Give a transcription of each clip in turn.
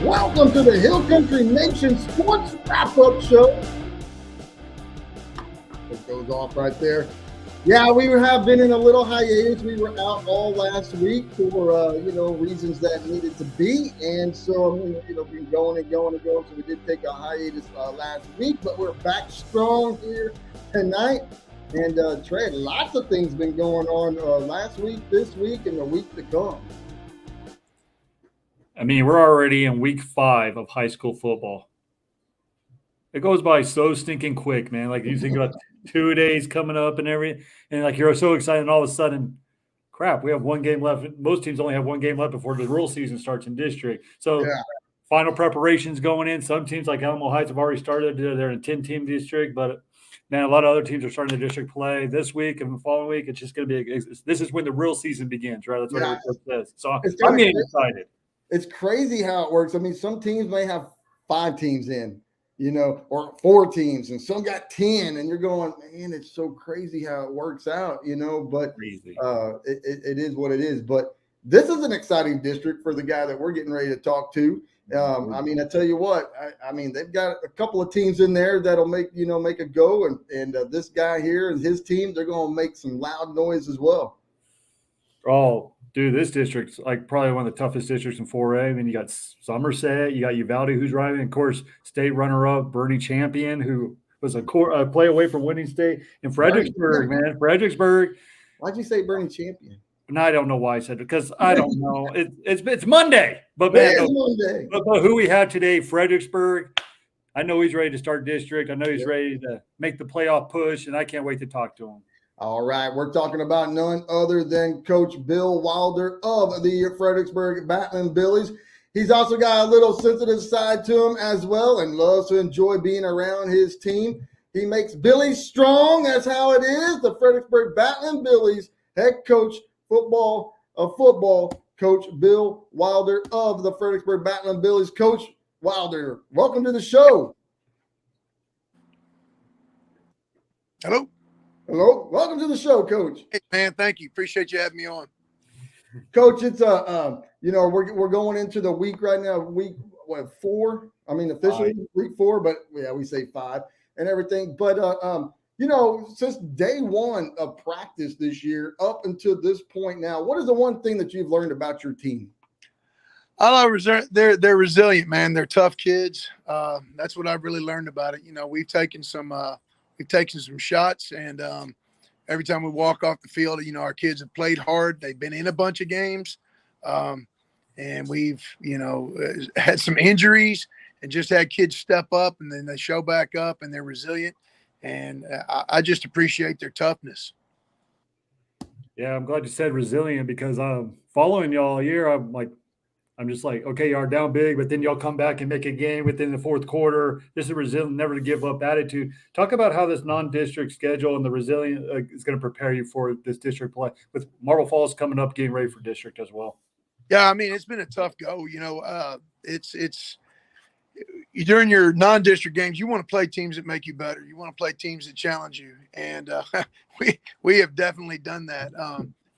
Welcome to the Hill Country Nation Sports Wrap-Up Show. It goes off right there. Yeah, we have been in a little hiatus. We were out all last week for, reasons that needed to be. And so, been going and going. So we did take a hiatus last week, but we're back strong here tonight. And Trey, lots of things been going on last week, this week, and the week to come. I mean, we're already in week 5 of high school football. It goes by so stinking quick, man. Like you think about 2 days coming up and everything, and like you're so excited, and all of a sudden, crap, we have one game left. Most teams only have one game left before the real season starts in district. So final preparations going in. Some teams like Alamo Heights have already started. They're in 10-team district, but man, a lot of other teams are starting the district play this week and the following week. It's just going to be – this is when the real season begins, right? That's what it says. So I'm getting excited. It's crazy how it works. I mean, some teams may have 5 teams in, or 4 teams, and some got 10, and you're going, man, it's so crazy how it works out, but it is what it is. But this is an exciting district for the guy that we're getting ready to talk to. I mean, I tell you what, I mean, they've got a couple of teams in there that'll make a go, and this guy here and his team, they're going to make some loud noise as well. Oh, dude, this district's like probably one of the toughest districts in 4A. I mean, you got Somerset, you got Uvalde, who's driving, of course, state runner-up Bernie Champion, who was a play away from winning state in Fredericksburg, man. Fredericksburg. Why'd you say Bernie Champion? And I don't know why I said it, because I don't know. It's Monday, but man, Monday. But who we have today, Fredericksburg. I know he's ready to start district. I know he's ready to make the playoff push, and I can't wait to talk to him. All right, we're talking about none other than Coach Bill Wilder of the Fredericksburg Battlin Billies. He's also got a little sensitive side to him as well and loves to enjoy being around his team. He makes Billies strong. That's how it is. The Fredericksburg Battlin Billies head coach football Coach Bill Wilder of the Fredericksburg Battlin Billies. Coach Wilder, welcome to the show. Hello. Hello, welcome to the show, Coach. Hey, man, thank you. Appreciate you having me on. Coach, it's we're going into the week right now, week 4. I mean, officially week 4, but yeah, we say 5 and everything. But since day one of practice this year up until this point now, what is the one thing that you've learned about your team? They're resilient, man. They're tough kids. That's what I've really learned about it. We've taken some shots, and every time we walk off the field, our kids have played hard. They've been in a bunch of games, and we've, had some injuries and just had kids step up, and then they show back up, and they're resilient. And I just appreciate their toughness. Yeah, I'm glad you said resilient, because following y'all all year, I'm just like, okay, y'all are down big, but then y'all come back and make a game within the fourth quarter. This is a resilient, never to give up attitude. Talk about how this non-district schedule and the resilient is going to prepare you for this district play, with Marble Falls coming up, getting ready for district as well. Yeah, I mean, it's been a tough go. It's during your non-district games, you want to play teams that make you better. You want to play teams that challenge you, and we have definitely done that.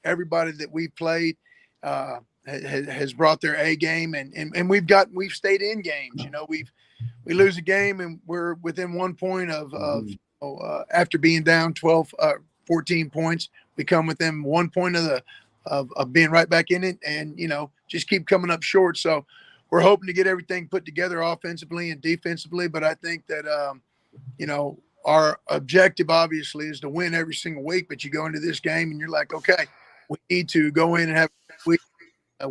Everybody that we played has brought their A game, and we've stayed in games. We lose a game and we're within 1 point of after being down 14 points, we come within 1 point of being right back in it, and just keep coming up short. So we're hoping to get everything put together offensively and defensively, but I think that our objective obviously is to win every single week. But you go into this game and you're like, okay, we need to go in and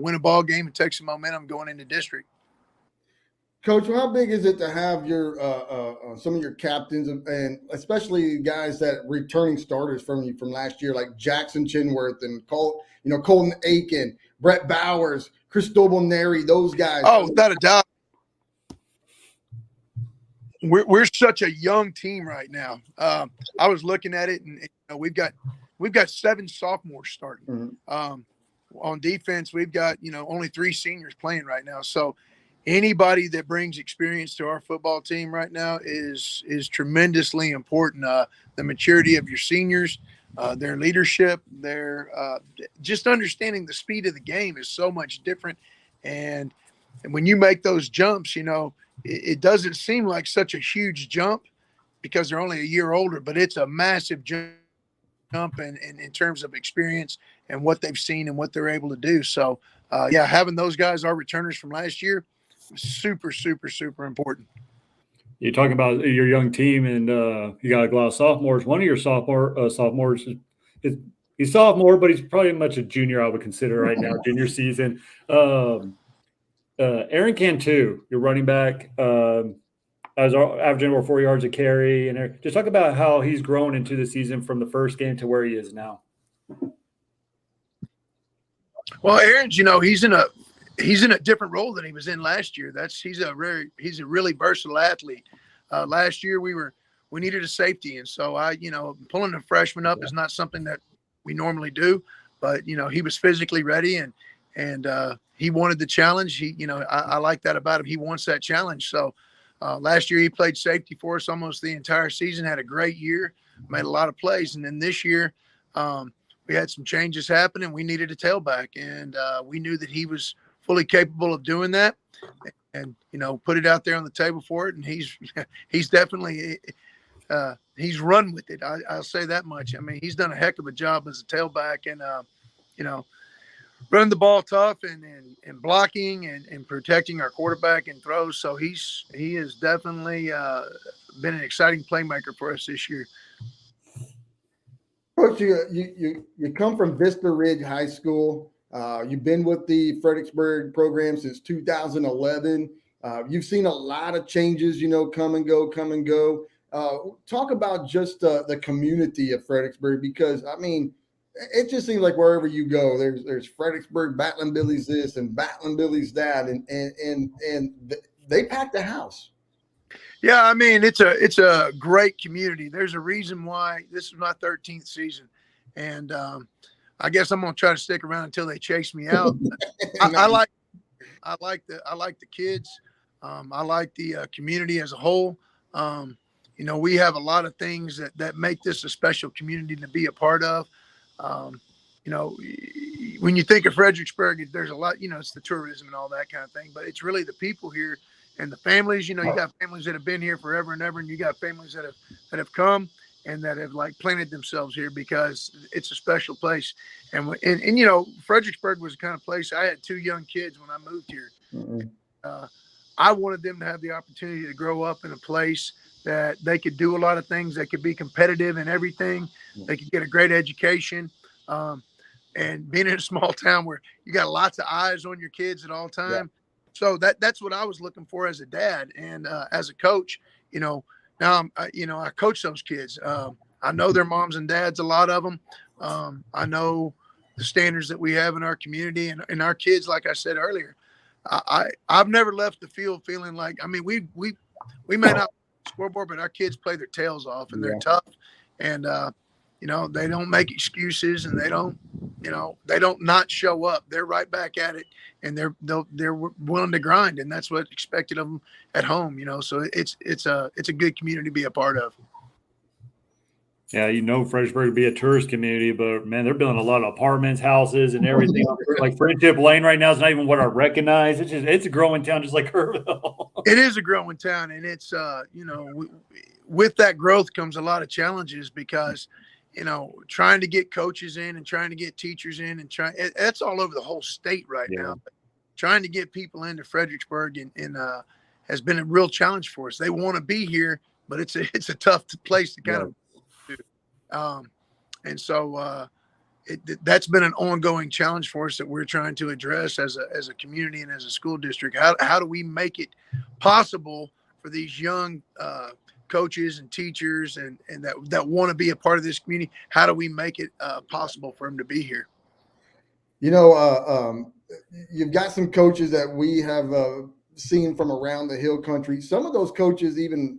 win a ball game and take some momentum going into district. Coach, how big is it to have your some of your captains and especially guys that returning starters from last year, like Jackson Chinworth and Colton Aiken, Brett Bowers, Cristobal Neri, those guys? Oh, without a doubt. We're such a young team right now. I was looking at it, and we've got 7 sophomores starting. Mm-hmm. On defense, we've got only 3 seniors playing right now. So anybody that brings experience to our football team right now is tremendously important. The maturity of your seniors, their leadership, their just understanding the speed of the game is so much different. And and when you make those jumps, it doesn't seem like such a huge jump because they're only a year older, but it's a massive jump in terms of experience and what they've seen and what they're able to do. So, having those guys, our returners from last year, was super, super, super important. You're talking about your young team, and you got a lot of sophomores. One of your sophomores he's sophomore, but he's probably much a junior, I would consider right now, junior season. Aaron Cantu, your running back, as averaging over 4 yards a carry, and just talk about how he's grown into the season from the first game to where he is now. Well, Aaron's, he's in a different role than he was in last year. He's a really versatile athlete. Last year we needed a safety, and so pulling a freshman up is not something that we normally do, but he was physically ready and he wanted the challenge. I like that about him. He wants that challenge. So last year he played safety for us almost the entire season, had a great year, made a lot of plays, and then this year we had some changes happen and we needed a tailback, and we knew that he was fully capable of doing that, and put it out there on the table for it, and he's definitely he's run with it. I'll say that much. I mean, he's done a heck of a job as a tailback, and running the ball tough and blocking and protecting our quarterback and throws. So he has definitely been an exciting playmaker for us this year. Coach, you come from Vista Ridge High School. You've been with the Fredericksburg program since 2011. You've seen a lot of changes, come and go. Talk about just the community of Fredericksburg, because I mean, it just seems like wherever you go, there's Fredericksburg Battlin Billies this and Battlin Billies that, and they pack the house. Yeah, I mean, it's a great community. There's a reason why this is my 13th season, and I guess I'm gonna try to stick around until they chase me out. I like the kids. I like the community as a whole. We have a lot of things that make this a special community to be a part of. When you think of Fredericksburg, there's a lot, it's the tourism and all that kind of thing, but it's really the people here and the families. You got families that have been here forever and ever, and you got families that have come and that have planted themselves here because it's a special place. And Fredericksburg was the kind of place. I had 2 young kids when I moved here. Mm-hmm. I wanted them to have the opportunity to grow up in a place that they could do a lot of things. They could be competitive in everything. They could get a great education. And being in a small town where you got lots of eyes on your kids at all time. Yeah. So that's what I was looking for as a dad and as a coach. Now I coach those kids. I know their moms and dads, a lot of them. I know the standards that we have in our community and our kids. Like I said earlier, I've never left the field feeling like, I mean, we may not scoreboard, but our kids play their tails off and they're tough, and they don't make excuses, and they don't not show up. They're right back at it, and they're willing to grind, and that's what's expected of them at home. So it's a good community to be a part of. Yeah, Fredericksburg would be a tourist community, but man, they're building a lot of apartments, houses, and everything. Like Friendship Lane right now is not even what I recognize. It's a growing town, just like Kerrville. It is a growing town, and it's with that growth comes a lot of challenges because trying to get coaches in and trying to get teachers in and that's all over the whole state right now. But trying to get people into Fredericksburg and has been a real challenge for us. They want to be here, but it's a tough place to kind of. And so that's been an ongoing challenge for us that we're trying to address as a community and as a school district. How do we make it possible for these young coaches and teachers and that want to be a part of this community? How do we make it possible for them to be here? You've got some coaches that we have seen from around the hill country. Some of those coaches even,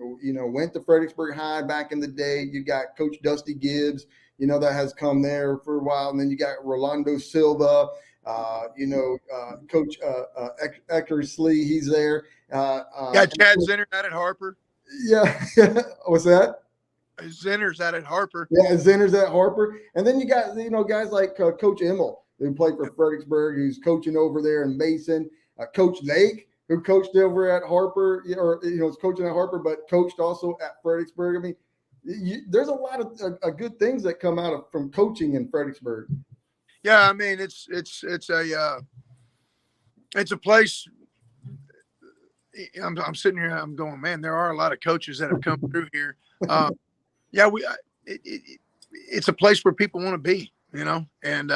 went to Fredericksburg High back in the day. You got Coach Dusty Gibbs, that has come there for a while. And then you got Rolando Silva, Coach Eckersley, he's there. Got Chad Zinner out at Harper. Yeah. What's that? Zinner's out at Harper. Yeah, Zinner's at Harper. And then you got, guys like Coach Emmel, who played for Fredericksburg, who's coaching over there in Mason. Coach Lake, who coached over at Harper, or was coaching at Harper, but coached also at Fredericksburg. I mean, there's a lot of good things that come out from coaching in Fredericksburg. Yeah, I mean, it's a place. I'm sitting here. I'm going, man. There are a lot of coaches that have come through here. Yeah, it's a place where people want to be, and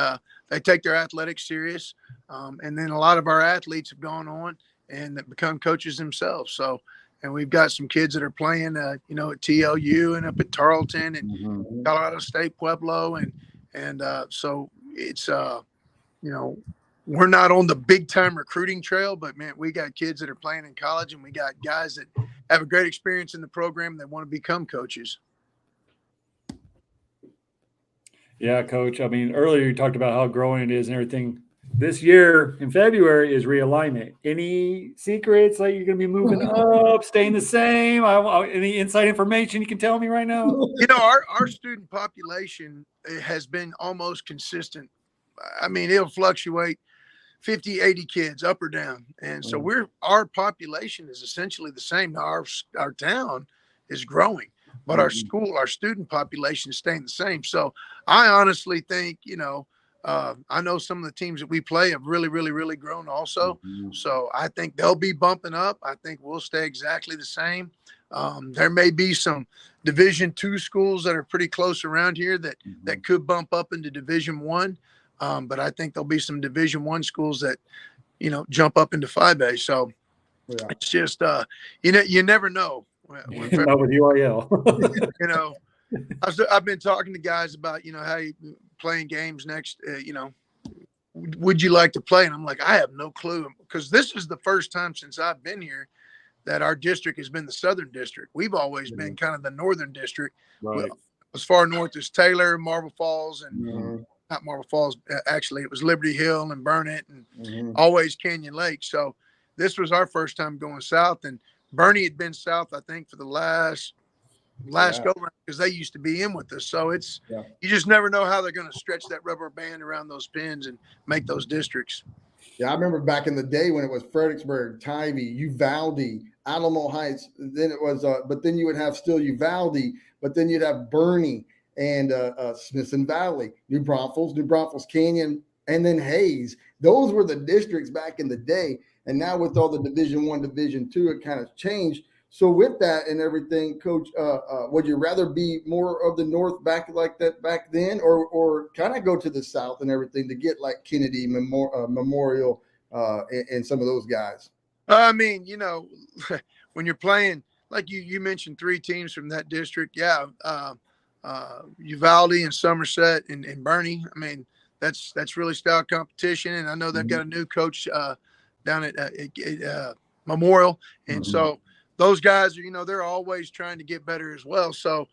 they take their athletics serious. And then a lot of our athletes have gone on and that become coaches themselves. So, and we've got some kids that are playing, at TLU and up at Tarleton and Colorado State Pueblo, and so it's we're not on the big time recruiting trail, but man, we got kids that are playing in college, and we got guys that have a great experience in the program that want to become coaches. Yeah, Coach. I mean, earlier you talked about how growing it is and everything. This year in February is realignment. Any secrets? Like you're going to be moving up, staying the same? Any inside information you can tell me right now? Our student population has been almost consistent. I mean, it'll fluctuate 50, 80 kids up or down. And so our population is essentially the same. Now our town is growing, but our student popation is staying the same. So I honestly think, I know some of the teams that we play have really, really, really grown also. So I think they'll be bumping up. I think we'll stay exactly the same. There may be some Division II schools that are pretty close around here that could bump up into Division I. But I think there'll be some Division I schools that, jump up into 5A. So it's just, you never know. Not with UIL. I've been talking to guys about, how you playing games next, would you like to play? And I'm like, I have no clue, because this is the first time since I've been here that our district has been the Southern District. We've always been kind of the Northern District. Right. As far north as Taylor, Marble Falls, and not Marble Falls. Actually, it was Liberty Hill and Burnett and always Canyon Lake. So this was our first time going south, and Bernie had been south, I think, for the last go round, because they used to be in with us. So it's you just never know how they're going to stretch that rubber band around those pins and make those districts. Yeah, I remember back in the day when it was Fredericksburg, Tybee, Uvalde, Alamo Heights. Then it was, but then you would have still Uvalde, but then you'd have Bernie and Smithson Valley, New Braunfels Canyon, and then Hayes. Those were the districts back in the day. And now with all the Division I, Division II, it kind of changed. So with that and everything, Coach, would you rather be more of the North back like that back then, or kind of go to the South and everything to get like Kennedy, Memorial, and some of those guys? I mean, when you're playing, like you mentioned 3 teams from that district. Yeah. Uvalde and Somerset and Bernie. I mean, that's really stout competition. And I know they've got a new coach down at Memorial. And so those guys are, they're always trying to get better as well. So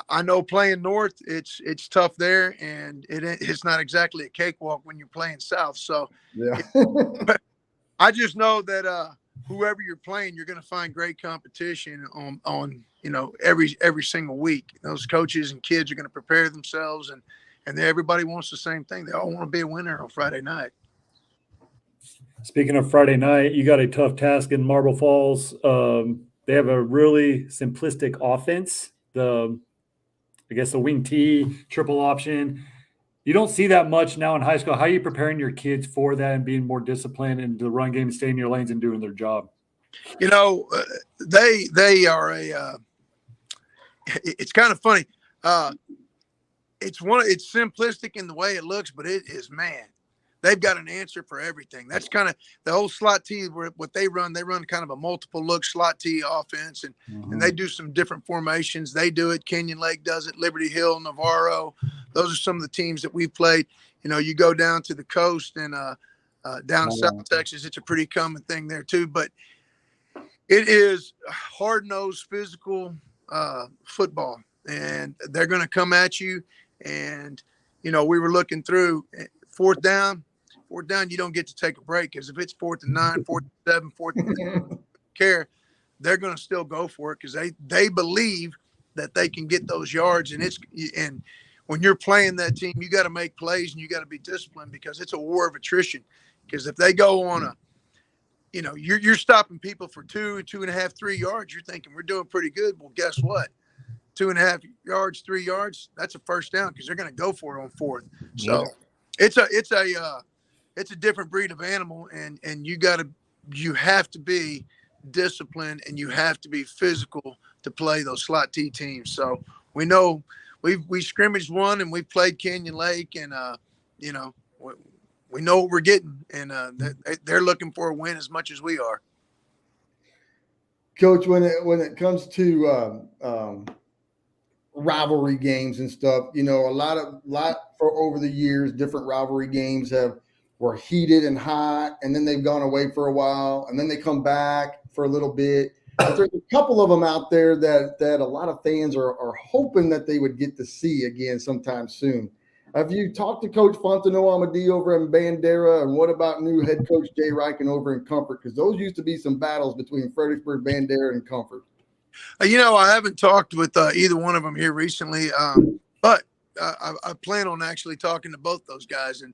I know playing North, it's tough there, and it's not exactly a cakewalk when you're playing South. So I just know that whoever you're playing, you're going to find great competition on every single week. Those coaches and kids are going to prepare themselves, and everybody wants the same thing. They all want to be a winner on Friday night. Speaking of Friday night, you got a tough task in Marble Falls. They have a really simplistic offense. The wing T, triple option. You don't see that much now in high school. How are you preparing your kids for that and being more disciplined in the run game, staying in your lanes and doing their job? They are it's kind of funny. It's simplistic in the way it looks, but it is, man, they've got an answer for everything. That's kind of the old slot T, what they run. They run kind of a multiple look slot T offense, and they do some different formations. They do it. Canyon Lake does it. Liberty Hill, Navarro. Those are some of the teams that we've played. You go down to the coast and down South Texas, it's a pretty common thing there too. But it is hard-nosed, physical football, and they're going to come at you. And, we were looking through fourth down, you don't get to take a break, because if it's 4th and 9, 4th and 7, 4th and 10, care, they're going to still go for it, because they believe that they can get those yards. And when you're playing that team, you got to make plays and you got to be disciplined, because it's a war of attrition. Because if they go on you're stopping people for 2.5, 3 yards. You're thinking we're doing pretty good. Well, guess what? 2.5 yards, 3 yards, that's a first down because they're going to go for it on fourth. So it's a different breed of animal, and you have to be disciplined and you have to be physical to play those slot T teams. So we know we scrimmaged one and we played Canyon Lake, and we know what we're getting, and they're looking for a win as much as we are. Coach, when it comes to rivalry games and stuff, a lot for over the years, different rivalry games were heated and hot, and then they've gone away for a while, and then they come back for a little bit. But there's a couple of them out there that a lot of fans are hoping that they would get to see again sometime soon. Have you talked to Coach Fontano Amadee over in Bandera, and what about new head coach Jay Reichen over in Comfort? Because those used to be some battles between Fredericksburg, Bandera, and Comfort. I haven't talked with either one of them here recently, but I plan on actually talking to both those guys. And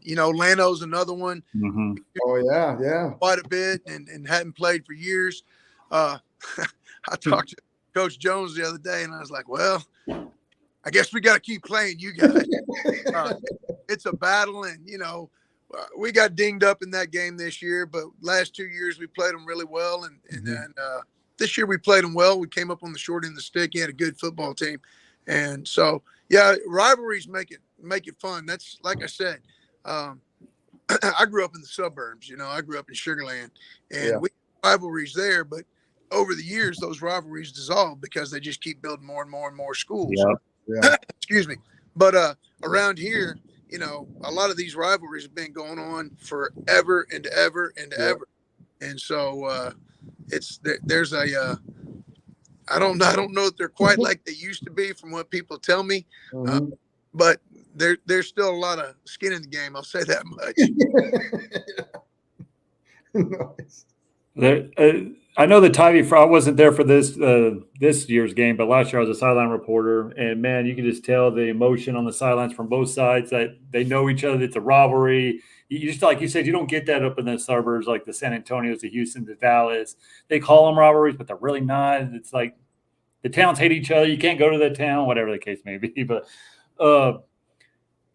Lano's another one. Mm-hmm. Oh, yeah. Quite a bit and hadn't played for years. I talked to Coach Jones the other day, and I was like, well, I guess we got to keep playing you guys. It's a battle, and, we got dinged up in that game this year, but last 2 years we played them really well. And then this year we played them well. We came up on the short end of the stick. He had a good football team. And so, yeah, rivalries make it fun. That's, like I said, I grew up in the suburbs. I grew up in Sugar Land, and we had rivalries there, but over the years, those rivalries dissolved because they just keep building more and more and more schools. Yeah. Excuse me. But around here, a lot of these rivalries have been going on forever and ever and ever. And so there's a I don't know if they're quite like they used to be from what people tell me, but there's still a lot of skin in the game. I'll say that much. Nice. I know the Tybee. I wasn't there for this year's game, but last year I was a sideline reporter, and man, you can just tell the emotion on the sidelines from both sides that they know each other. It's a rivalry. You just, like you said, you don't get that up in the suburbs like the San Antonios, the Houston, the Dallas. They call them rivalries, but they're really not. It's like the towns hate each other. You can't go to that town, whatever the case may be. But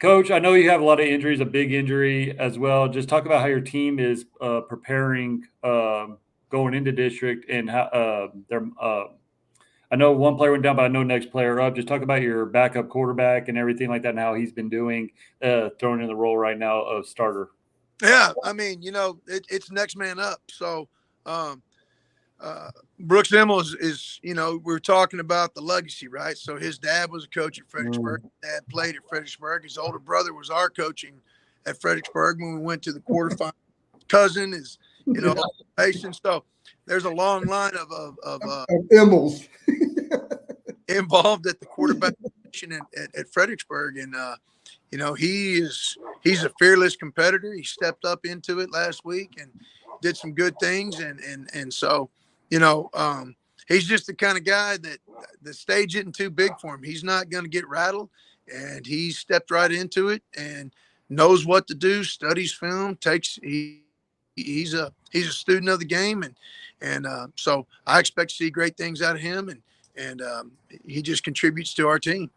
Coach, I know you have a lot of injuries, a big injury as well. Just talk about how your team is preparing going into district, and how I know one player went down, but I know next player up. Just talk about your backup quarterback and everything like that, and how he's been doing, throwing in the role right now of starter. Yeah, I mean, it's next man up. So Brooks Emmel is we're talking about the legacy, right? So his dad was a coach at Fredericksburg. Dad played at Fredericksburg. His older brother was our coaching at Fredericksburg when we went to the quarterfinal. Cousin is, patient. So there's a long line of Emmels involved at the quarterback position at Fredericksburg, and he's a fearless competitor. He stepped up into it last week and did some good things, and so he's just the kind of guy that the stage isn't too big for him. He's not going to get rattled, and he stepped right into it and knows what to do. Studies film, he's a student of the game, and so I expect to see great things out of him, and he just contributes to our team.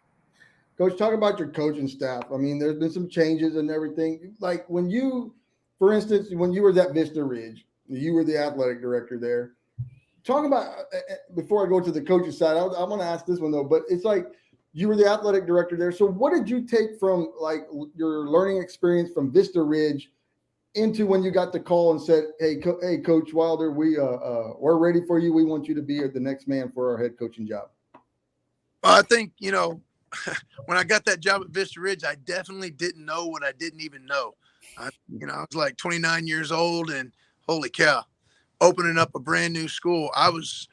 Coach, talk about your coaching staff. I mean, there's been some changes and everything. Like for instance, when you were at Vista Ridge, you were the athletic director there. Talk about, before I go to the coaching side, I want to ask this one though, but it's like you were the athletic director there. So what did you take from like your learning experience from Vista Ridge into when you got the call and said, hey, Coach Wilder, we're ready for you. We want you to be the next man for our head coaching job? I think, when I got that job at Vista Ridge, I definitely didn't know what I didn't even know. I was like 29 years old, and holy cow, opening up a brand new school. I was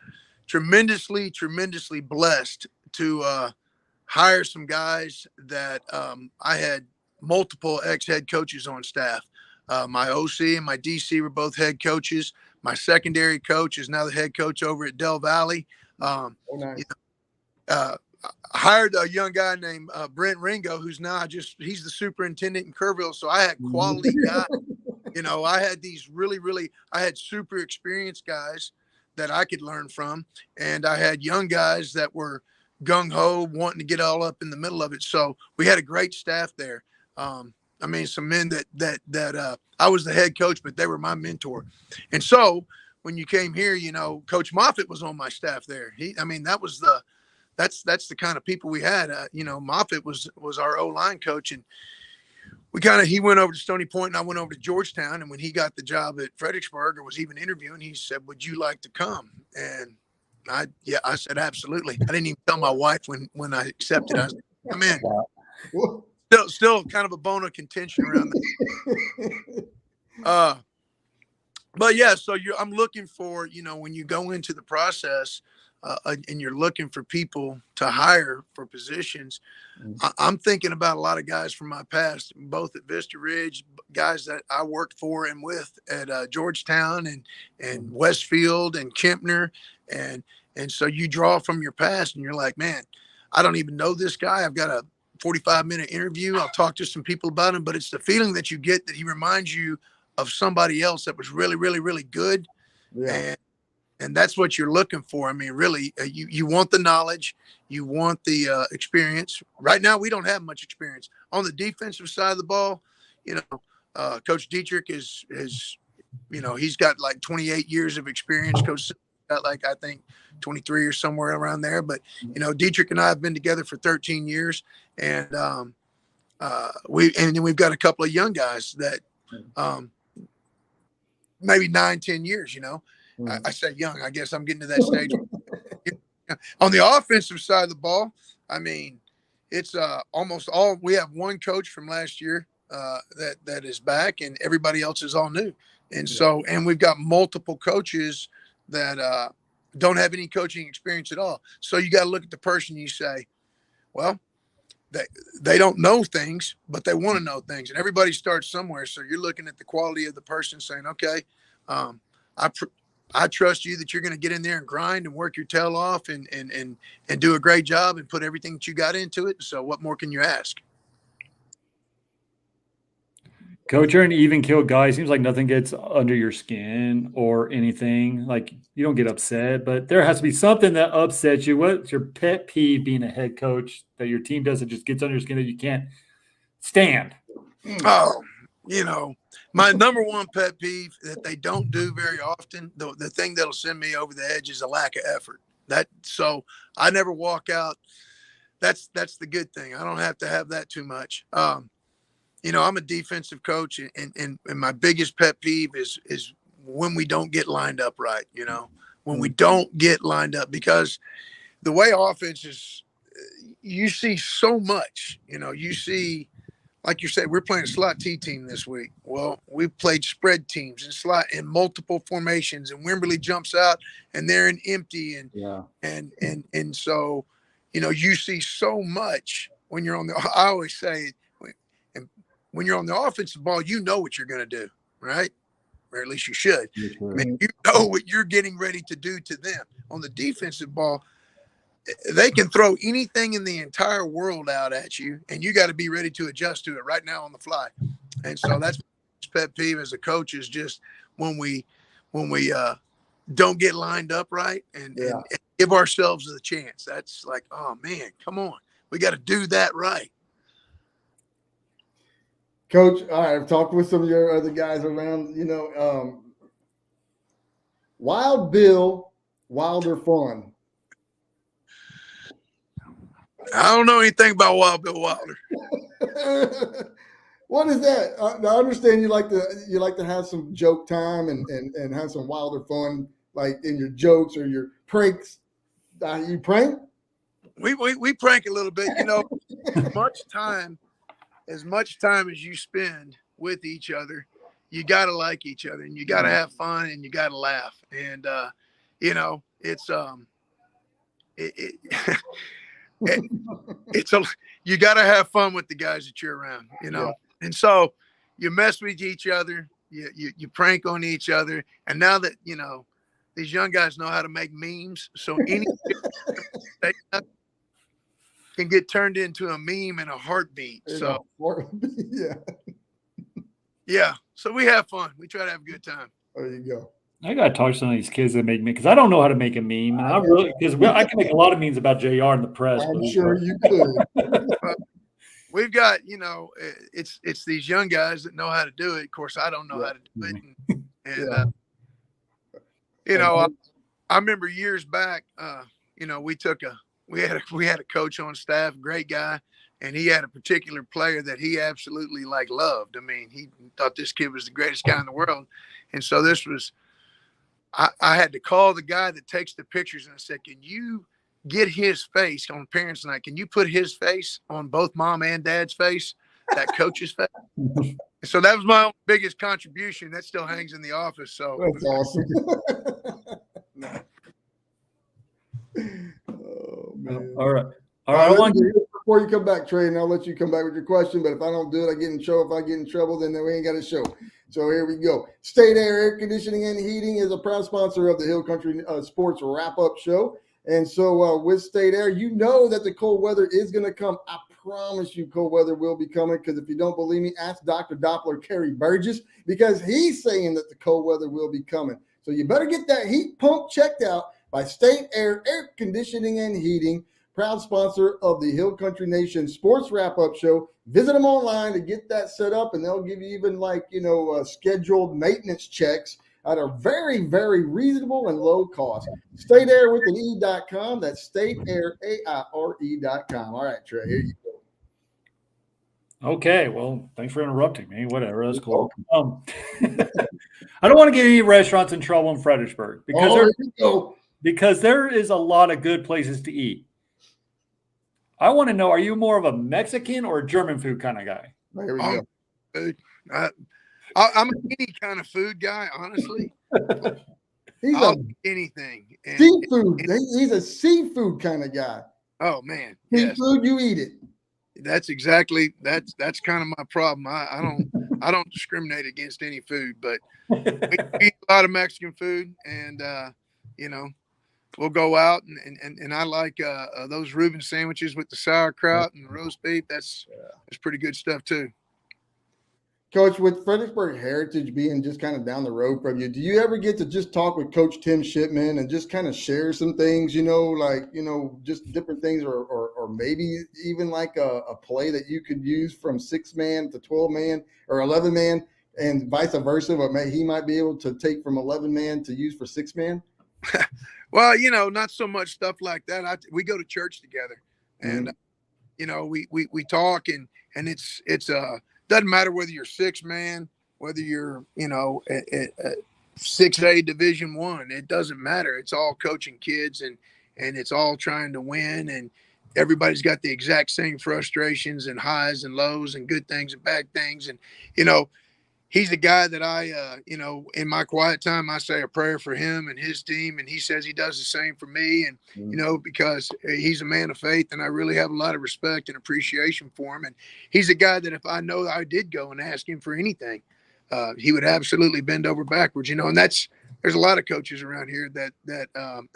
tremendously, tremendously blessed to hire some guys that I had multiple ex-head coaches on staff. My OC and my DC were both head coaches. My secondary coach is now the head coach over at Del Valley. Nice. I hired a young guy named Brent Ringo, who's now he's the superintendent in Kerrville. So I had quality guys You know, I had these I had super experienced guys that I could learn from, and I had young guys that were gung ho, wanting to get all up in the middle of it. So we had a great staff there. I mean, some men that I was the head coach, but they were my mentor. And so when you came here, you know, Coach Moffitt was on my staff there. That's the kind of people we had. You know, Moffitt was our O-line coach, and he went over to Stony Point and I went over to Georgetown. And when he got the job at Fredericksburg or was even interviewing, he said, "Would you like to come?" And I said, absolutely. I didn't even tell my wife when I accepted. I said, "Come in." Still kind of a bone of contention around that. But yeah, so I'm looking for, you know, when you go into the process and you're looking for people to hire for positions, I'm thinking about a lot of guys from my past, both at Vista Ridge, guys that I worked for and with at Georgetown and Westfield and Kempner. And so you draw from your past and you're like, man, I don't even know this guy. I've got a 45-minute interview. I'll talk to some people about him, but it's the feeling that you get that he reminds you of somebody else that was really, really, really good. Yeah. And that's what you're looking for. I mean, really, you want the knowledge, you want the experience. Right now, we don't have much experience on the defensive side of the ball. You know, Coach Dietrich is, you know, he's got like 28 years of experience. Coach got like, I think 23 or somewhere around there. But, you know, Dietrich and I have been together for 13 years. And then we've got a couple of young guys that maybe 9-10 years, you know. I say young, I guess I'm getting to that stage. On the offensive side of the ball, I mean, it's almost all, we have one coach from last year that is back, and everybody else is all new. And so, and we've got multiple coaches that don't have any coaching experience at all. So you got to look at the person, you say, well, they don't know things, but they want to know things, and everybody starts somewhere. So you're looking at the quality of the person saying, okay, I trust you that you're going to get in there and grind and work your tail off and do a great job and put everything that you got into it. So what more can you ask? Coach, you're an even keel guy. Seems like nothing gets under your skin or anything. Like, you don't get upset, but there has to be something that upsets you. What's your pet peeve being a head coach that your team does that just gets under your skin that you can't stand? Oh, you know, my number one pet peeve that they don't do very often, the thing that'll send me over the edge is a lack of effort. So I never walk out. That's the good thing. I don't have to have that too much. You know, I'm a defensive coach, and my biggest pet peeve is when we don't get lined up right, you know, when we don't get lined up, because the way offense is, you see so much, you know, you see, like you said, we're playing a slot T team this week. Well, we've played spread teams and slot in multiple formations, and Wimberley jumps out and they're in empty. And so, you know, you see so much when you're on I always say, when you're on the offensive ball, you know what you're going to do, right? Or at least you should. I mean, you know what you're getting ready to do to them. On the defensive ball, they can throw anything in the entire world out at you, and you got to be ready to adjust to it right now on the fly. And so that's my pet peeve as a coach, is just when we don't get lined up right and give ourselves the chance. That's like, oh man, come on, we got to do that right. Coach, all right, I've talked with some of your other guys around, you know, Wild Bill, Wilder Fun. I don't know anything about Wild Bill Wilder. What is that? I understand you like to have some joke time and have some Wilder fun, like in your jokes or your pranks. You prank? We prank a little bit, you know. As much time as you spend with each other, you got to like each other, and you got to have fun, and you got to laugh. And, you know, it's, you got to have fun with the guys that you're around, you know? Yeah. And so you mess with each other, you prank on each other. And now that, you know, these young guys know how to make memes. So any can get turned into a meme in a heartbeat. So yeah. So we have fun. We try to have a good time. There you go. I gotta talk to some of these kids that make me because I don't know how to make a meme, and I really because I can make a lot of memes about JR in the press. I'm sure you could. We've got, it's these young guys that know how to do it. Of course, I don't know how to do it. And I remember years back, we had a coach on staff, great guy, and he had a particular player that he absolutely loved. I mean, he thought this kid was the greatest guy in the world. And so I had to call the guy that takes the pictures, and I said, can you get his face on parents' night? Can you put his face on both mom and dad's face, that coach's face? So that was my biggest contribution. That still hangs in the office. So that's awesome. Oh, man. All right. I want before you come back, Trey, and I'll let you come back with your question. But if I don't do it, I get in trouble. If I get in trouble, then we ain't got a show. So here we go. State Air Conditioning and Heating is a proud sponsor of the Hill Country Sports Wrap-Up Show. And so with State Air, you know that the cold weather is going to come. I promise you cold weather will be coming, because if you don't believe me, ask Dr. Doppler Kerry Burgess, because he's saying that the cold weather will be coming. So you better get that heat pump checked out by State Air Conditioning and Heating, proud sponsor of the Hill Country Nation Sports Wrap-Up Show. Visit them online to get that set up, and they'll give you even scheduled maintenance checks at a very, very reasonable and low cost. StateAir with an E.com. That's StateAir.com. All right, Trey, here you go. Okay, well, thanks for interrupting me. Whatever, that's cool. I don't want to get any restaurants in trouble in Fredericksburg because there is a lot of good places to eat. I want to know, are you more of a Mexican or a German food kind of guy? There we go. I'm any kind of food guy, honestly. I'll eat anything. Seafood. He's a seafood kind of guy. Oh man, seafood, you eat it. That's kind of my problem. I don't discriminate against any food, but we eat a lot of Mexican food, and we'll go out and I like those Reuben sandwiches with the sauerkraut and the roast beef. That's pretty good stuff too. Coach, with Fredericksburg Heritage being just kind of down the road from you, do you ever get to just talk with Coach Tim Shipman and just kind of share some things, just different things, or maybe even like a play that you could use from 6-man to 12-man or 11-man, and vice versa, but he might be able to take from 11-man to use for 6-man? Well, not so much stuff like that. We go to church together, and we talk, and it's doesn't matter whether you're 6-man, whether you're, at 6A Division I, it doesn't matter. It's all coaching kids, and it's all trying to win, and everybody's got the exact same frustrations and highs and lows and good things and bad things. And, he's the guy that I, in my quiet time, I say a prayer for him and his team, and he says he does the same for me. And, because he's a man of faith, and I really have a lot of respect and appreciation for him. And he's a guy that if I know that I did go and ask him for anything, he would absolutely bend over backwards, and there's a lot of coaches around here that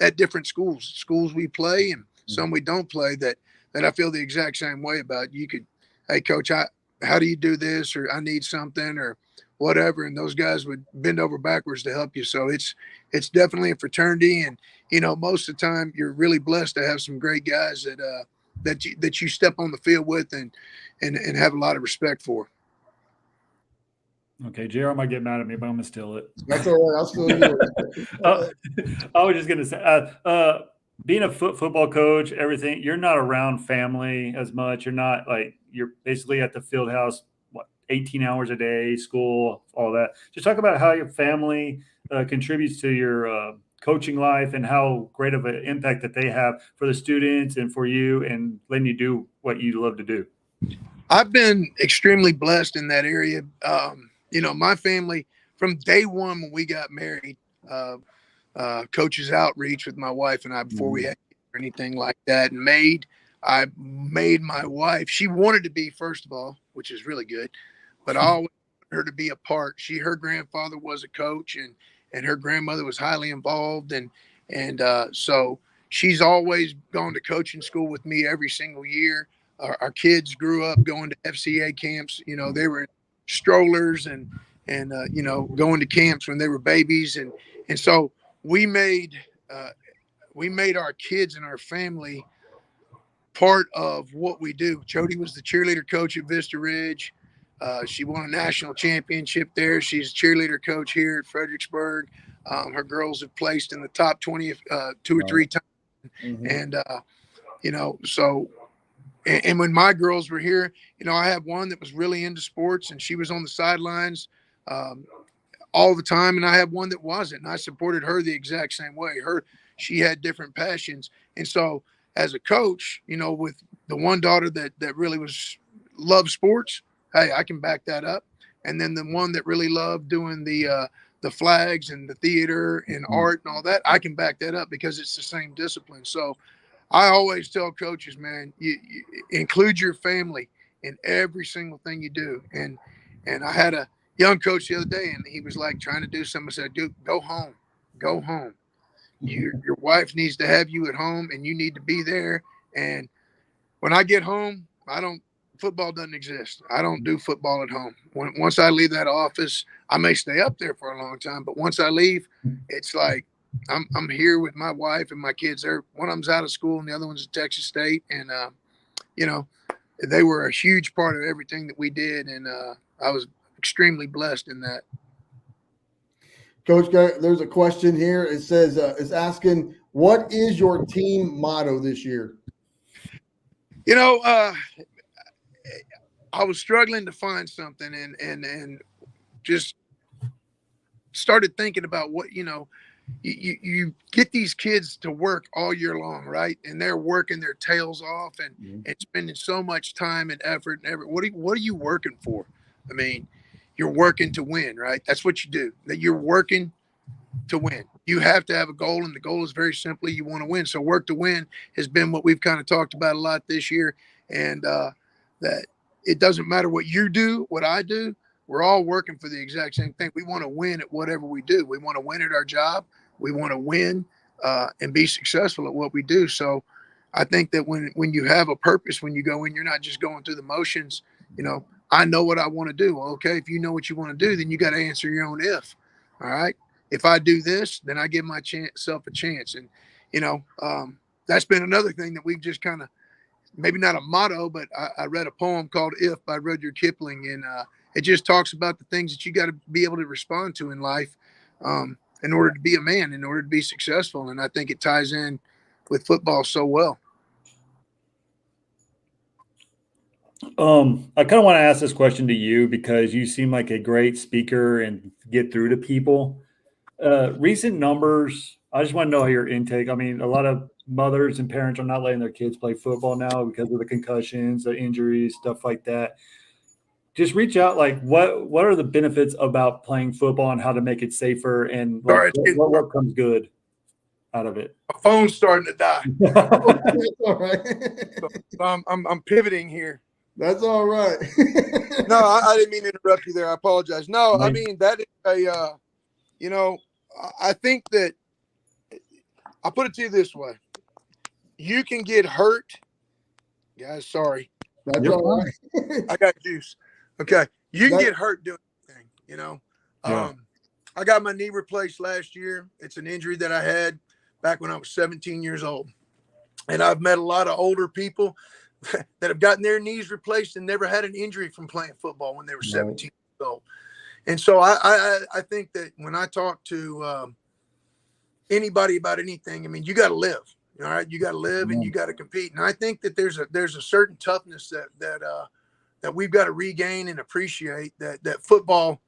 at different schools we play and some we don't play that I feel the exact same way about. You could, hey coach, how do you do this? Or I need something, or whatever, and those guys would bend over backwards to help you. So it's definitely a fraternity, and most of the time you're really blessed to have some great guys that you step on the field with and have a lot of respect for. Okay, JR might get mad at me, but I'm gonna steal it. That's all right. I'll steal it. I was just gonna say, being a football coach, everything, you're not around family as much. You're not you're basically at the field house 18 hours a day, school, all that. Just talk about how your family contributes to your coaching life, and how great of an impact that they have for the students and for you, and letting you do what you love to do. I've been extremely blessed in that area. My family, from day one when we got married, coaches outreach with my wife and I before we had anything like that, and I made my wife, she wanted to be, first of all, which is really good, but I always wanted her to be a part. Her grandfather was a coach, and her grandmother was highly involved. And so she's always gone to coaching school with me every single year. Our kids grew up going to FCA camps. They were in strollers and you know, going to camps when they were babies. And so we made our kids and our family part of what we do. Jody was the cheerleader coach at Vista Ridge. She won a national championship there. She's a cheerleader coach here at Fredericksburg. Her girls have placed in the top 20 2 or 3 times. Mm-hmm. And, you know, so, and when my girls were here, you know, I had one that was really into sports and she was on the sidelines all the time. And I had one that wasn't. And I supported her the exact same way. She had different passions. And so as a coach, you know, with the one daughter that really loved sports, hey, I can back that up. And then the one that really loved doing the flags and the theater and art and all that, I can back that up because it's the same discipline. So I always tell coaches, man, you include your family in every single thing you do. And I had a young coach the other day, and he was like trying to do something. I said, dude, go home. Your wife needs to have you at home, and you need to be there. And when I get home, football doesn't exist. I don't do football at home. Once I leave that office, I may stay up there for a long time, but once I leave, it's like I'm here with my wife and my kids. One of them's out of school and the other one's at Texas State. And, you know, they were a huge part of everything that we did. And I was extremely blessed in that. Coach, there's a question here. It says, it's asking, what is your team motto this year? You know, I was struggling to find something and just started thinking about what, you know, you get these kids to work all year long, right? And they're working their tails off and spending so much time and effort and what are you working for? I mean, you're working to win, right? That's what you do. That you're working to win. You have to have a goal, and the goal is very simply you want to win. So work to win has been what we've kind of talked about a lot this year, and that it doesn't matter what you do, what I do. We're all working for the exact same thing. We want to win at whatever we do. We want to win at our job. We want to win and be successful at what we do. So I think that when you have a purpose, when you go in, you're not just going through the motions. You know, I know what I want to do. Well, okay, if you know what you want to do, then you got to answer your own if. All right. If I do this, then I give myself a chance. And, you know, that's been another thing that we've just kind of, maybe not a motto, but I read a poem called If by Rudyard Kipling. And it just talks about the things that you got to be able to respond to in life in order to be a man, in order to be successful. And I think it ties in with football so well. I kind of want to ask this question to you because you seem like a great speaker and get through to people. Recent numbers, I just want to know your intake. I mean, a lot of mothers and parents are not letting their kids play football now because of the concussions, the injuries, stuff like that. Just reach out, like what are the benefits about playing football and how to make it safer, and like, what comes good out of it? My phone's starting to die. That's all right. So I'm pivoting here. That's all right. No, I didn't mean to interrupt you there. I apologize. No, I mean, that is a, you know, I think that I'll put it to you this way. You can get hurt. Guys, sorry. That's all right. I got juice. Okay. You can get hurt doing anything, you know. Yeah. I got my knee replaced last year. It's an injury that I had back when I was 17 years old. And I've met a lot of older people that have gotten their knees replaced and never had an injury from playing football when they were 17 years old. And so I think that when I talk to anybody about anything, I mean, you got to live, all right? You got to live and you got to compete. And I think that there's a certain toughness that we've got to regain and appreciate that football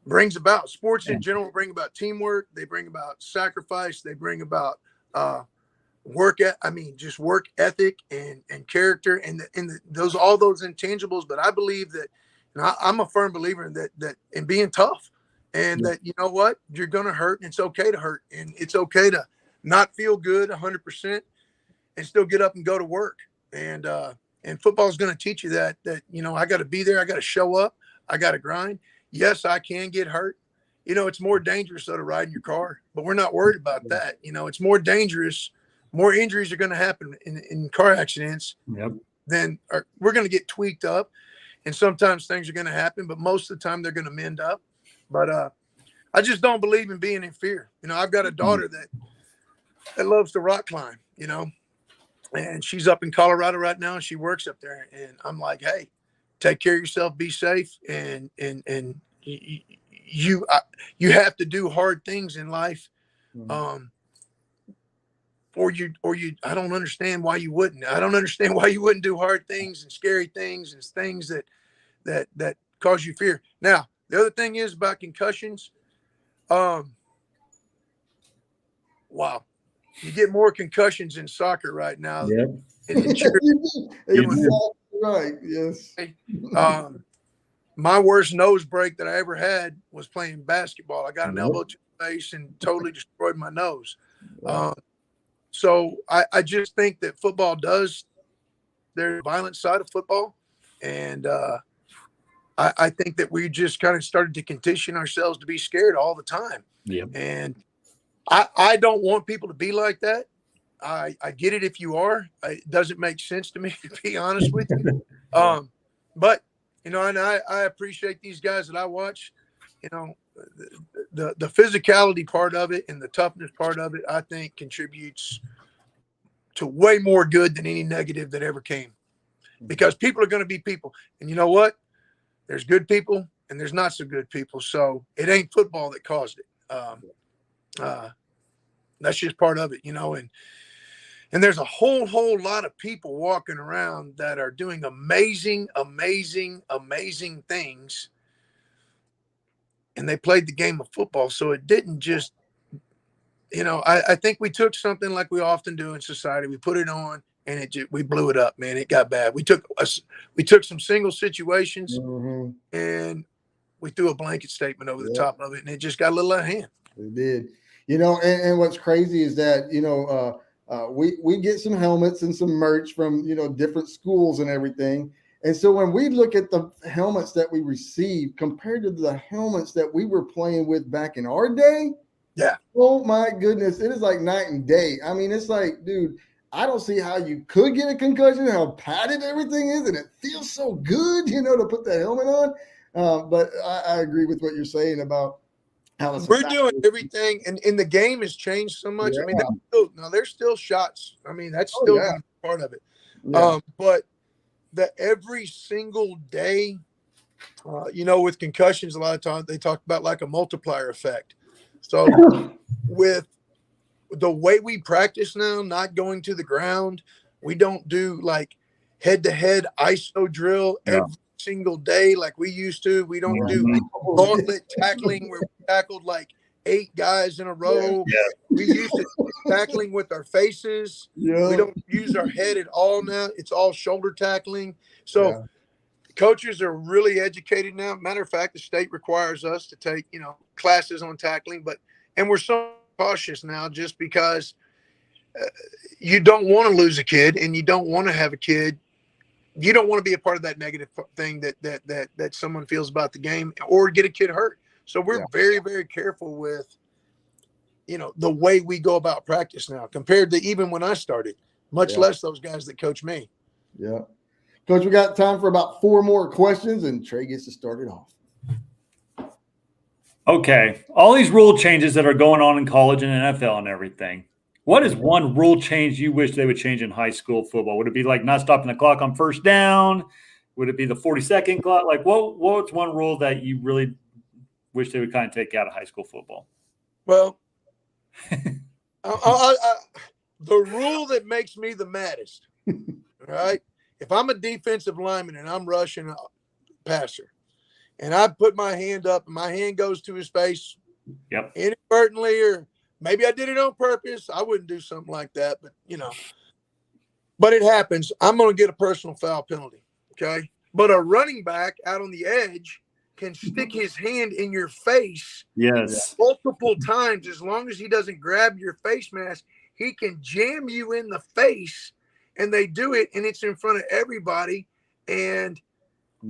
brings about. Sports in general bring about teamwork. They bring about sacrifice. They bring about work ethic and character and all those intangibles. But I believe that, and I'm a firm believer in that in being tough, and that, you know what, you're going to hurt, and it's okay to hurt, and it's okay to not feel good 100% and still get up and go to work. And football is going to teach you that, you know, I got to be there. I got to show up. I got to grind. Yes, I can get hurt. You know, it's more dangerous though to ride in your car, but we're not worried about that. You know, it's more dangerous. More injuries are going to happen in car accidents than we're going to get tweaked up. And sometimes things are going to happen, but most of the time they're going to mend up. But I just don't believe in being in fear. I've got a daughter that loves to rock climb, and she's up in Colorado right now and she works up there. And I'm like, hey, take care of yourself, be safe. And you have to do hard things in life. Or you, I don't understand why you wouldn't. I don't understand why you wouldn't do hard things and scary things and things that cause you fear. Now, the other thing is about concussions. Wow. You get more concussions in soccer right now. Yep. Exactly right. Yes. My worst nose break that I ever had was playing basketball. I got an elbow to the face and totally destroyed my nose. Wow. So I just think that football does there's a violent side of football. And I think that we just kind of started to condition ourselves to be scared all the time. Yeah. And I don't want people to be like that. I get it if you are. It doesn't make sense to me, to be honest with you. But, and I appreciate these guys that I watch. The physicality part of it and the toughness part of it, I think, contributes to way more good than any negative that ever came. Because people are going to be people. And you know what? There's good people and there's not so good people. So it ain't football that caused it. That's just part of it, and there's a whole lot of people walking around that are doing amazing things. And they played the game of football. So it didn't just, I think we took something like we often do in society. We put it on and we blew it up, man. It got bad. We took some single situations and we threw a blanket statement over the top of it, and it just got a little out of hand. It did. And what's crazy is that, we get some helmets and some merch from, different schools and everything. And so when we look at the helmets that we receive compared to the helmets that we were playing with back in our day, oh my goodness, it is like night and day. I mean, it's like, dude, I don't see how you could get a concussion, how padded everything is, and it feels so good, to put that helmet on. But I agree with what you're saying about how we're doing everything, and the game has changed so much. I mean, there's still shots. I mean, that's still gonna be part of it. But every single day, with concussions, a lot of times they talk about like a multiplier effect. So with the way we practice now, not going to the ground, we don't do like head-to-head ISO drill every single day like we used to. We don't do gauntlet tackling where we tackled like 8 guys in a row. We used to tackling with our faces. We don't use our head at all now. It's all shoulder tackling. So coaches are really educated now. Matter of fact, the state requires us to take, classes on tackling, and we're so cautious now just because you don't want to lose a kid and you don't want to have a kid. You don't want to be a part of that negative thing that someone feels about the game or get a kid hurt. So we're very, very careful with, the way we go about practice now compared to even when I started, much less those guys that coach me. Yeah. Coach, we got time for about 4 more questions and Trey gets to start it off. Okay. All these rule changes that are going on in college and NFL and everything. What is one rule change you wish they would change in high school football? Would it be like not stopping the clock on first down? Would it be the 40-second clock? Like what's one rule that you really wish they would kind of take out of high school football? Well, the rule that makes me the maddest, right? If I'm a defensive lineman and I'm rushing a passer and I put my hand up and my hand goes to his face inadvertently, or maybe I did it on purpose, I wouldn't do something like that, but it happens. I'm going to get a personal foul penalty. Okay. But a running back out on the edge can stick his hand in your face multiple times. As long as he doesn't grab your face mask, he can jam you in the face, and they do it, and it's in front of everybody. And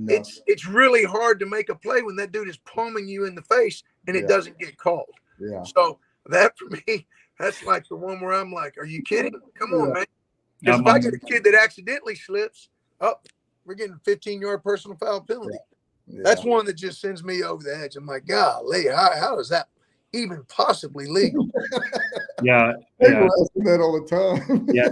it's really hard to make a play when that dude is palming you in the face and it doesn't get called. Yeah. So that for me, that's like the one where I'm like, are you kidding? Come on, man. Because if I get a kid that accidentally slips, we're getting a 15-yard personal foul penalty. That's one that just sends me over the edge. I'm like, golly, how is that even possibly legal? Yeah. They were asking that all the time. Yeah.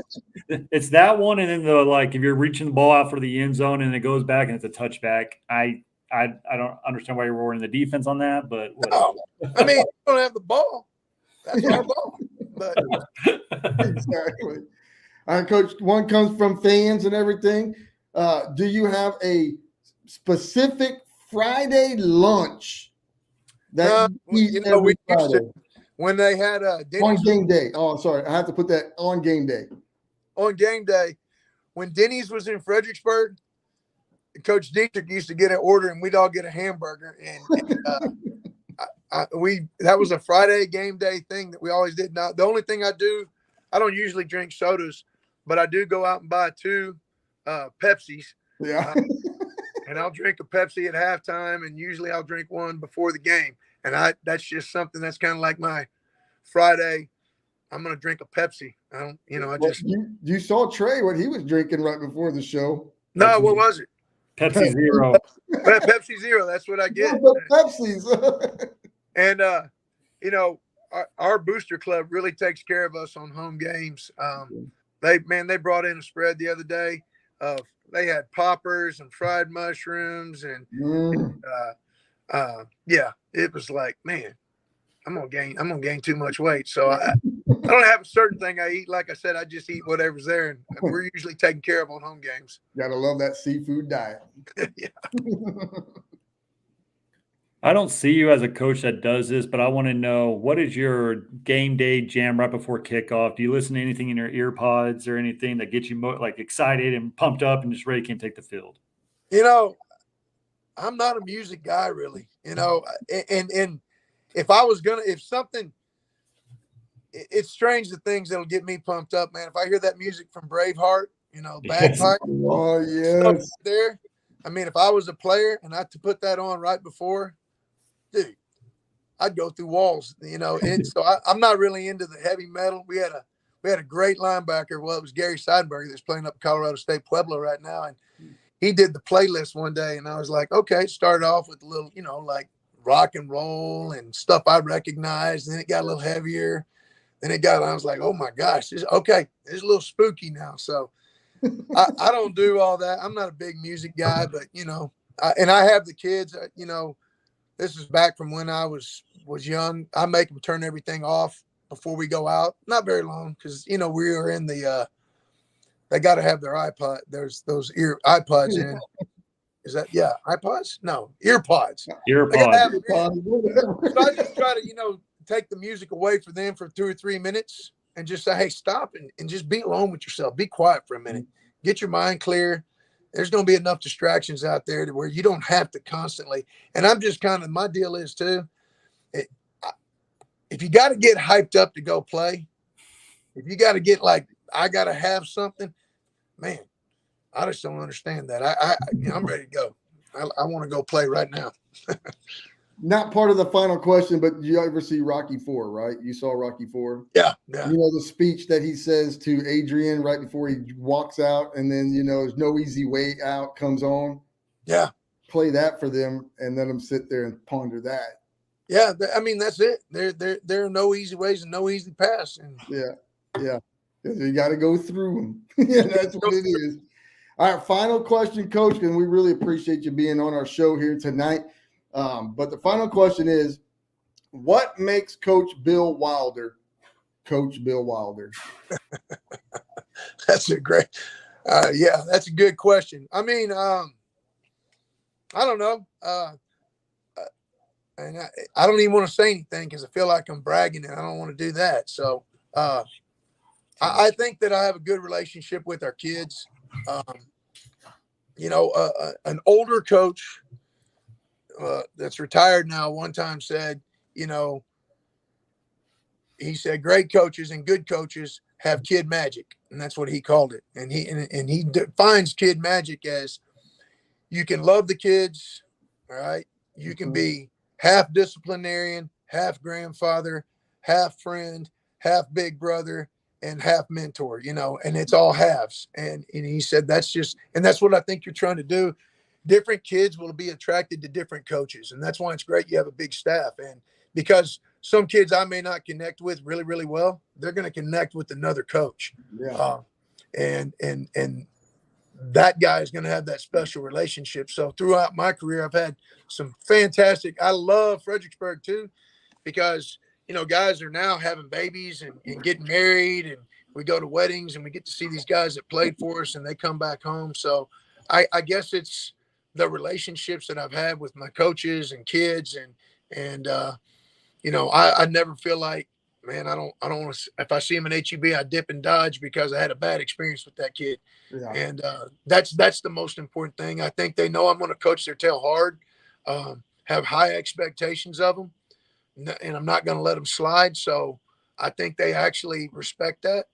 It's that one, and then if you're reaching the ball out for the end zone and it goes back and it's a touchback. I don't understand why you're rewarding the defense on that, but whatever. Oh, I mean, you don't have the ball. That's our ball. But Exactly. All right, Coach, one comes from fans and everything. Do you have a specific Friday lunch that you eat every we used Friday? to, when they had On Denny's game day. Oh, sorry. I have to put that on game day. on game day, when Denny's was in Fredericksburg, Coach Dietrich used to get an order and we'd all get a hamburger. And that was a Friday game day thing that we always did. Now, the only thing I don't usually drink sodas, but I do go out and buy 2 Pepsis. Yeah. And I'll drink a Pepsi at halftime, and usually I'll drink one before the game. And that's just something that's kind of like my Friday. I'm going to drink a Pepsi. I don't, You saw Trey, what he was drinking right before the show. No, what was it? Pepsi Zero. Pepsi Zero. That's what I get. Yeah, but Pepsi's. And, our booster club really takes care of us on home games. They brought in a spread the other day of, they had poppers and fried mushrooms and it was like, man, I'm gonna gain too much weight. So I don't have a certain thing I eat. Like I said, I just eat whatever's there, and we're usually taken care of on home games. Gotta love that seafood diet. Yeah. I don't see you as a coach that does this, but I want to know, what is your game day jam right before kickoff? Do you listen to anything in your ear pods or anything that gets you excited and pumped up and just ready to take the field? I'm not a music guy really, and if something, it's strange the things that'll get me pumped up, man. If I hear that music from Braveheart, bagpipe, Oh, yes. there. I mean, if I was a player and I had to put that on right before, dude, I'd go through walls, And so I'm not really into the heavy metal. We had a great linebacker. Well, it was Gary Seidenberg that's playing up at Colorado State Pueblo right now, and he did the playlist one day, and I was like, okay. Started off with a little, like rock and roll and stuff I recognized. And then it got a little heavier. Then I was like, oh my gosh, it's a little spooky now. So I don't do all that. I'm not a big music guy, but and I have the kids. This is back from when I was young. I make them turn everything off before we go out. Not very long, because we were in the. They got to have their iPod. There's those iPods in. Is that iPods? No, earpods. Earpods. So I just try to take the music away for them for 2 or 3 minutes and just say, hey, stop and just be alone with yourself. Be quiet for a minute. Get your mind clear. There's going to be enough distractions out there to where you don't have to constantly. And I'm just my deal is too, if you got to get hyped up to go play, if you got to get I got to have something, man, I just don't understand that. I'm ready to go. I want to go play right now. Not part of the final question, but you ever see Rocky IV, right? You saw Rocky IV? Yeah. The speech that he says to Adrian right before he walks out, and then, there's no easy way out comes on. Yeah. Play that for them and let them sit there and ponder that. Yeah. I mean, that's it. There are no easy ways and no easy paths. And yeah. You got to go through them. Yeah, that's what it is. All right, final question, Coach, and we really appreciate you being on our show here tonight. But the final question is, what makes Coach Bill Wilder Coach Bill Wilder? That's a great, that's a good question. I mean, I don't know. And I don't even want to say anything because I feel like I'm bragging and I don't want to do that. So I think that I have a good relationship with our kids. An older coach that's retired now one time said, he said, great coaches and good coaches have kid magic. And that's what he called it. And he defines kid magic as you can love the kids. All right. You can be half disciplinarian, half grandfather, half friend, half big brother, and half mentor, and it's all halves. And he said, that's what I think you're trying to do. different kids will be attracted to different coaches. And that's why it's great you have a big staff. And because some kids I may not connect with really, really well, they're going to connect with another coach. Yeah. And that guy is going to have that special relationship. So throughout my career, I've had some fantastic, I love Fredericksburg too, because, you know, guys are now having babies and getting married, and we go to weddings and we get to see these guys that played for us and they come back home. So I guess it's the relationships that I've had with my coaches and kids, and you know, I never feel like, man, I don't want to, if I see him in HEB, I dip and dodge because I had a bad experience with that kid. Yeah. And that's the most important thing. I think they know I'm going to coach their tail hard, have high expectations of them, and I'm not going to let them slide. So I think they actually respect that.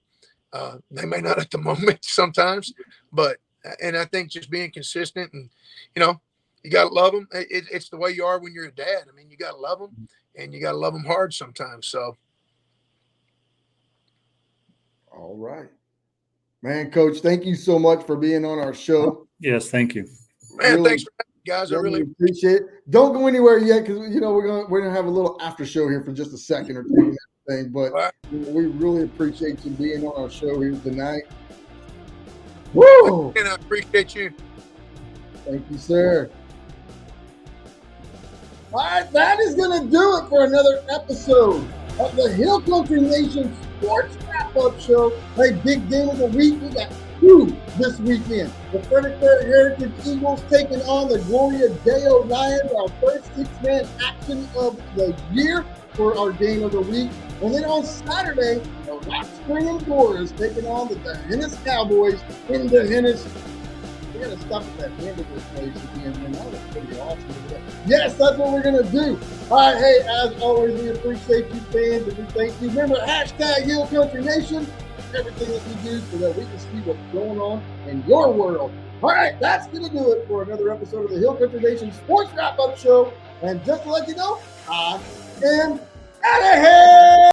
They may not at the moment sometimes, but, and I think just being consistent, and, you know, you got to love them. It's the way you are when you're a dad. I mean, you got to love them, and you got to love them hard sometimes. So. All right. Man, Coach, thank you so much for being on our show. Yes, thank you. Man, Really, thanks for having me, guys. I really appreciate it. Don't go anywhere yet, because, you know, we're gonna have a little after show here for just a second or two and everything. But right. We really appreciate you being on our show here tonight. Woo! And I appreciate you. Thank you, sir. All right, that is gonna do it for another episode of the Hill Country Nation Sports Wrap-Up Show. Hey, big game of the week. We got two this weekend. The Fredericksburg Heritage Eagles taking on the Gloria Deo Lions, our first six-man action of the year for our game of the week. And then on Saturday, the Rock Spring Boars taking on the Hennis Cowboys in the Hennis. We got to stop at that hamburger place again, man. That was pretty awesome. Yes, that's what we're going to do. All right, hey, as always, we appreciate you fans, and we thank you. Remember, hashtag Hill Country Nation, everything that we do so that we can see what's going on in your world. All right, that's going to do it for another episode of the Hill Country Nation Sports Wrap-Up Show. And just to let you know, I am out of here.